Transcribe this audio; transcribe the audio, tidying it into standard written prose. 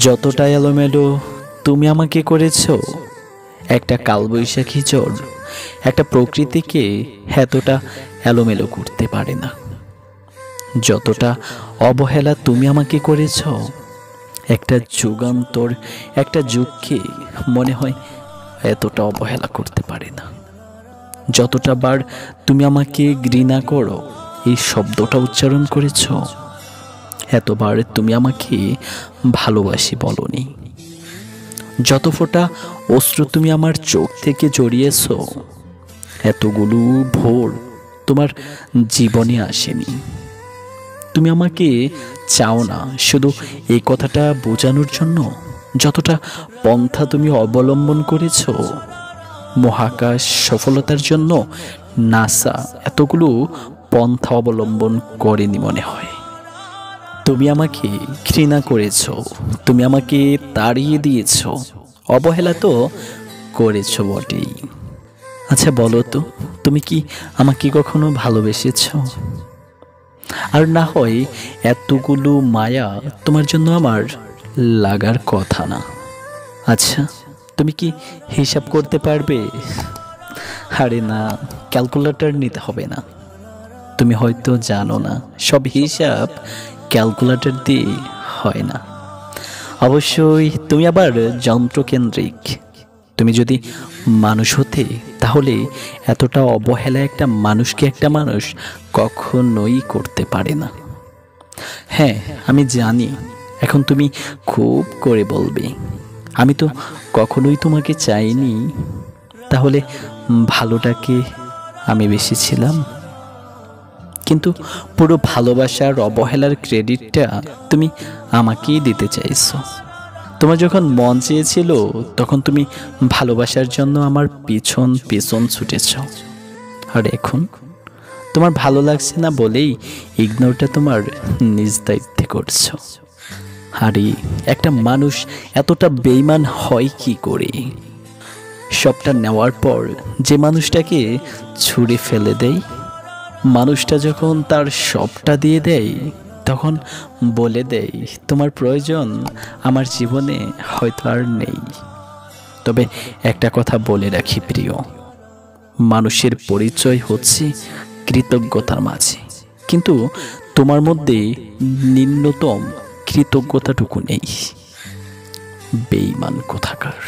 যতটা এলোমেলো তুমি আমাকে করেছো, একটা কালবৈশাখী ঝড় একটা প্রকৃতিকে এতটা এলোমেলো করতে পারে না। যতটা অবহেলা তুমি আমাকে করেছো, একটা যুগান্তর একটা যুগকে মনে হয় এতটা অবহেলা করতে পারে না। যতটা বার তুমি আমাকে ঘৃণা করো এই শব্দটা উচ্চারণ করেছো, এতবার তুমি আমাকে ভালোবাসি বলনি। যত ফোঁটা অশ্রু তুমি আমার চোখ থেকে জড়িয়েছো, এতগুলো ভোর তোমার জীবনে আসেনি। তুমি আমাকে চাও না শুধু এই কথাটা বোঝানোর জন্য, যতটা পন্থা তুমি অবলম্বন করেছো মহাকাশ সফলতার জন্য, নাসা এতগুলো পন্থা অবলম্বন করেনি মনে হয়। তুমি আমাকে ঘৃণা করেছো, তুমি আমাকে তাড়িয়ে দিয়েছো, অবহেলা তো করেছো বটেই। আচ্ছা বলো তো, তুমি কি আমাকে কখনো ভালোবেসেছো? আর না হয় এতগুলো মায়া তোমার জন্য আমার লাগার কথা না। আচ্ছা তুমি কি হিসাব করতে পারবে? আরে না, ক্যালকুলেটর নিতে হবে না। তুমি হয়তো জানো না, সব হিসাব ক্যালকুলেটর দিয়ে হয় না। অবশ্যই তুমি আবার যন্ত্রকেন্দ্রিক। তুমি যদি মানুষ হতে, তাহলে এতটা অবহেলা একটা মানুষকে একটা মানুষ কখনোই করতে পারে না। হ্যাঁ আমি জানি এখন তুমি খুব করে বলবে, আমি তো কখনোই তোমাকে চাইনি। তাহলে ভালোটাকে আমি বেশিছিলাম। কিন্তু পুরো ভালোবাসার অবহেলার ক্রেডিটটা তুমি আমাকেই দিতে চাইছো। তোমার যখন মন চেয়েছিল তখন তুমি ভালোবাসার জন্য আমার পিছন পিছন ছুটেছ। আর এখন তোমার ভালো লাগছে না বলেই ইগনোরটা তোমার নিজ দায়িত্বে করছো। আরে একটা মানুষ এতটা বেইমান হয় কি করে? সবটা নেওয়ার পর যে মানুষটাকে ছুঁড়ে ফেলে দেয়, মানুষটা যখন তার সবটা দিয়ে দেয় তখন বলে দেয় তোমার প্রয়োজন আমার জীবনে হয়তো আর নেই। তবে একটা কথা বলে রাখি প্রিয়, মানুষের পরিচয় হচ্ছে কৃতজ্ঞতার মাঝে, কিন্তু তোমার মধ্যে নিম্নতম কৃতজ্ঞতাটুকু নেই। বেঈমান কোথাকার।